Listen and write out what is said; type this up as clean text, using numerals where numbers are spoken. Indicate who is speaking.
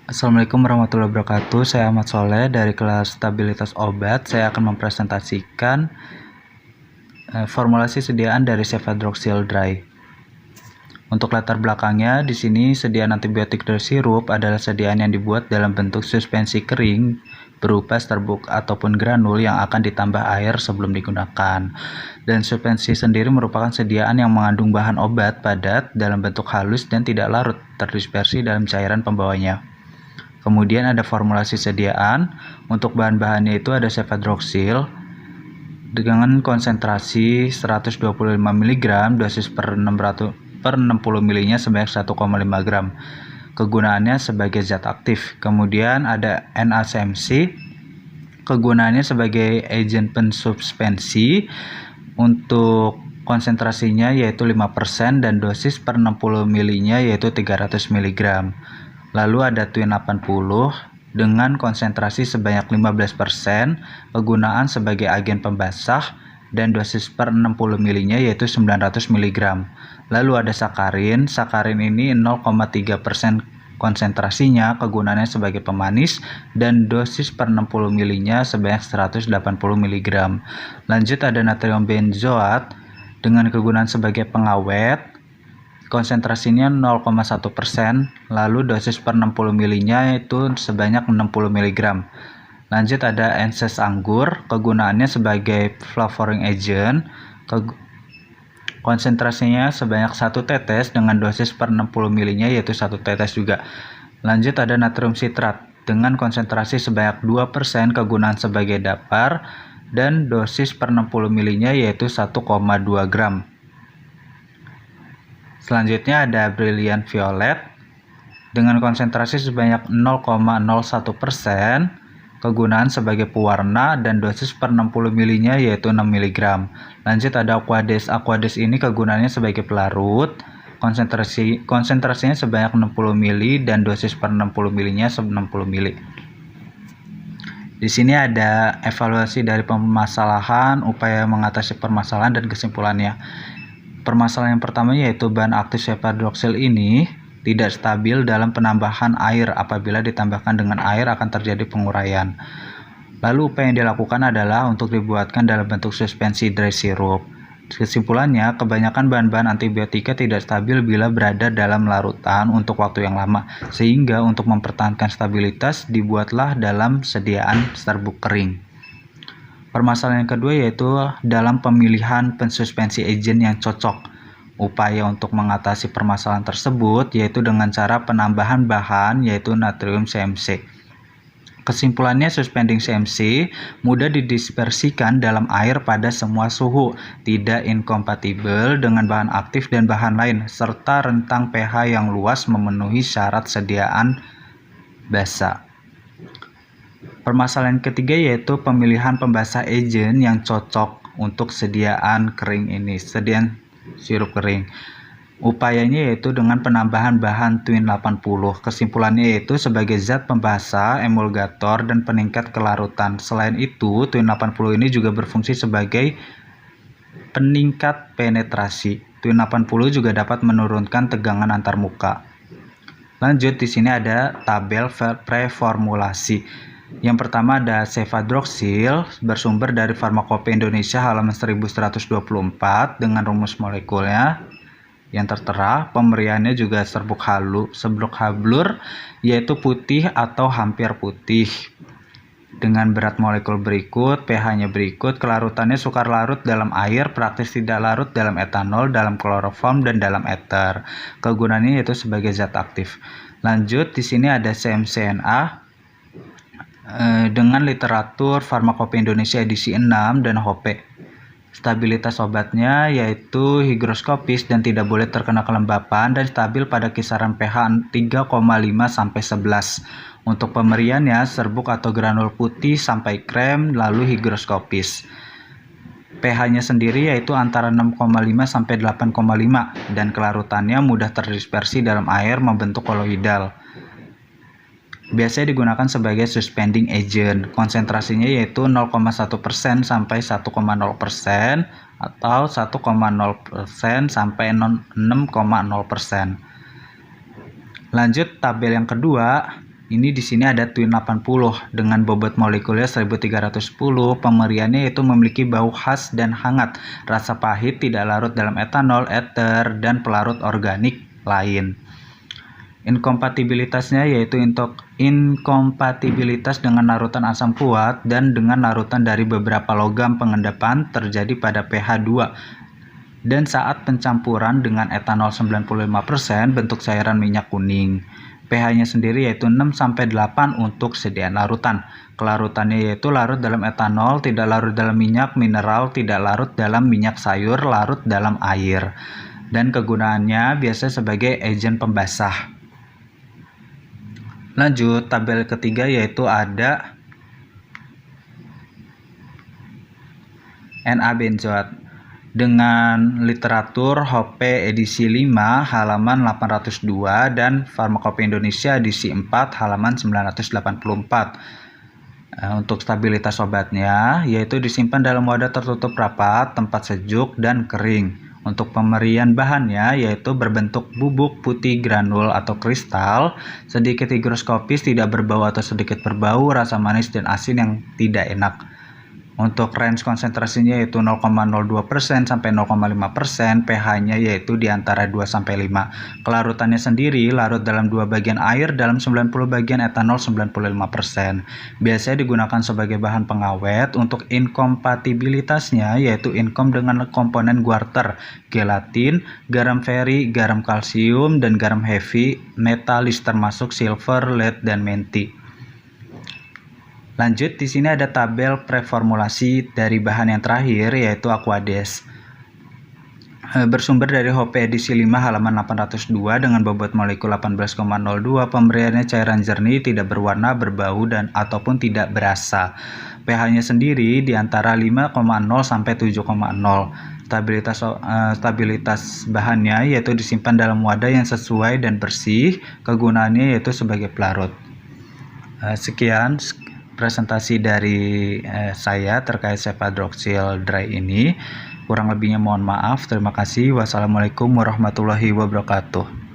Speaker 1: Assalamualaikum warahmatullahi wabarakatuh. Saya Ahmad Soleh dari kelas stabilitas obat. Saya akan mempresentasikan formulasi sediaan dari cefadroxil dry. Untuk latar belakangnya, di sini sediaan antibiotik dari sirup adalah sediaan yang dibuat dalam bentuk suspensi kering berupa serbuk ataupun granul yang akan ditambah air sebelum digunakan. Dan suspensi sendiri merupakan sediaan yang mengandung bahan obat padat dalam bentuk halus dan tidak larut, terdispersi dalam cairan pembawanya. Kemudian ada formulasi sediaan. Untuk bahan-bahannya itu ada cefadroxil dengan konsentrasi 125 mg, dosis per 60 ml nya sebanyak 1,5 gram. Kegunaannya sebagai zat aktif. Kemudian ada NaCMC, kegunaannya sebagai agen pensuspensi. Untuk konsentrasinya yaitu 5% dan dosis per 60 ml nya yaitu 300 mg. Lalu ada Twin 80 dengan konsentrasi sebanyak 15%, kegunaan sebagai agen pembasah dan dosis per 60 ml nya yaitu 900 mg. Lalu ada sakarin ini 0,3% konsentrasinya, kegunaannya sebagai pemanis dan dosis per 60 ml nya sebanyak 180 mg. Lanjut ada natrium benzoat dengan kegunaan sebagai pengawet, konsentrasinya 0,1%, lalu dosis per 60 ml nya itu sebanyak 60 mg. Lanjut ada enses anggur, kegunaannya sebagai flavoring agent, konsentrasinya sebanyak 1 tetes dengan dosis per 60 ml nya yaitu 1 tetes juga. Lanjut ada natrium sitrat dengan konsentrasi sebanyak 2%, kegunaan sebagai dapar dan dosis per 60 ml nya yaitu 1,2 gram. Selanjutnya ada Brilliant Violet dengan konsentrasi sebanyak 0,01%, kegunaan sebagai pewarna dan dosis per 60 ml nya yaitu 6 mg. Lanjut ada Aquades. Aquades ini kegunaannya sebagai pelarut, konsentrasinya sebanyak 60 ml dan dosis per 60 ml nya 60 ml. Di sini ada evaluasi dari permasalahan, upaya mengatasi permasalahan dan kesimpulannya. Permasalahan yang pertama yaitu bahan aktif cefadroxil ini tidak stabil dalam penambahan air. Apabila ditambahkan dengan air akan terjadi penguraian. Lalu upaya yang dilakukan adalah untuk dibuatkan dalam bentuk suspensi dry syrup. Kesimpulannya, kebanyakan bahan-bahan antibiotika tidak stabil bila berada dalam larutan untuk waktu yang lama, sehingga untuk mempertahankan stabilitas dibuatlah dalam sediaan serbuk kering. Permasalahan yang kedua yaitu dalam pemilihan pensuspensi agent yang cocok. Upaya untuk mengatasi permasalahan tersebut yaitu dengan cara penambahan bahan yaitu natrium CMC. Kesimpulannya, suspending CMC mudah didispersikan dalam air pada semua suhu, tidak inkompatibel dengan bahan aktif dan bahan lain, serta rentang pH yang luas memenuhi syarat sediaan basa. Permasalahan ketiga yaitu pemilihan pembasah agent yang cocok untuk sediaan kering ini, sediaan sirup kering. Upayanya yaitu dengan penambahan bahan Twin 80. Kesimpulannya yaitu sebagai zat pembasah, emulgator, dan peningkat kelarutan. Selain itu, Twin 80 ini juga berfungsi sebagai peningkat penetrasi. Twin 80 juga dapat menurunkan tegangan antarmuka. Lanjut, di sini ada tabel preformulasi. Yang pertama ada cefadroxil bersumber dari Farmakope Indonesia halaman 1124 dengan rumus molekulnya yang tertera. Pemberiannya juga serbuk hablur yaitu putih atau hampir putih dengan berat molekul berikut, pH-nya berikut, kelarutannya sukar larut dalam air, praktis tidak larut dalam etanol, dalam kloroform dan dalam ether. Kegunaannya yaitu sebagai zat aktif. Lanjut, di sini ada CMCNA dengan literatur Farmakope Indonesia edisi 6 dan HOPE. Stabilitas obatnya yaitu higroskopis dan tidak boleh terkena kelembapan dan stabil pada kisaran pH 3,5 sampai 11. Untuk pemberiannya serbuk atau granul putih sampai krem lalu higroskopis. pH-nya sendiri yaitu antara 6,5 sampai 8,5 dan kelarutannya mudah terdispersi dalam air membentuk koloidal. Biasanya digunakan sebagai suspending agent. Konsentrasinya yaitu 0,1% sampai 1,0% atau 1,0% sampai 6,0%. Lanjut tabel yang kedua Ini di sini ada Twin 80 dengan bobot molekulnya 1310. Pemberiannya yaitu memiliki bau khas dan hangat, rasa pahit, tidak larut dalam etanol, ether, dan pelarut organik lain. Inkompatibilitasnya yaitu untuk inkompatibilitas dengan larutan asam kuat dan dengan larutan dari beberapa logam pengendapan terjadi pada pH 2 dan saat pencampuran dengan etanol 95% bentuk cairan minyak kuning. pH-nya sendiri yaitu 6-8 untuk sediaan larutan. Kelarutannya yaitu larut dalam etanol, tidak larut dalam minyak mineral, tidak larut dalam minyak sayur, larut dalam air. Dan kegunaannya biasa sebagai agen pembasah. Lanjut, tabel ketiga yaitu ada Na-benzoat dengan literatur HOPE edisi 5 halaman 802 dan Farmakopeia Indonesia edisi 4 halaman 984. Untuk stabilitas obatnya yaitu disimpan dalam wadah tertutup rapat, tempat sejuk dan kering. Untuk pemberian bahannya yaitu berbentuk bubuk putih granul atau kristal, sedikit higroskopis, tidak berbau atau sedikit berbau, rasa manis dan asin yang tidak enak. Untuk range konsentrasinya yaitu 0,02% sampai 0,5%, pH-nya yaitu di antara 2 sampai 5. Kelarutannya sendiri larut dalam 2 bagian air dalam 90 bagian etanol 95%. Biasanya digunakan sebagai bahan pengawet. Untuk inkompatibilitasnya yaitu inkom dengan komponen guarter, gelatin, garam feri, garam kalsium, dan garam heavy metalis termasuk silver, lead, dan menti. Lanjut, di sini ada tabel preformulasi dari bahan yang terakhir yaitu Aquades. Bersumber dari HOPE edisi 5 halaman 802 dengan bobot molekul 18,02. Pemberiannya cairan jernih, tidak berwarna, berbau, dan ataupun tidak berasa. pH-nya sendiri di antara 5,0 sampai 7,0. Stabilitas bahannya yaitu disimpan dalam wadah yang sesuai dan bersih. Kegunaannya yaitu sebagai pelarut. Sekian presentasi dari saya terkait cefadroxil dry ini. Kurang lebihnya mohon maaf. Terima kasih. Wassalamualaikum warahmatullahi wabarakatuh.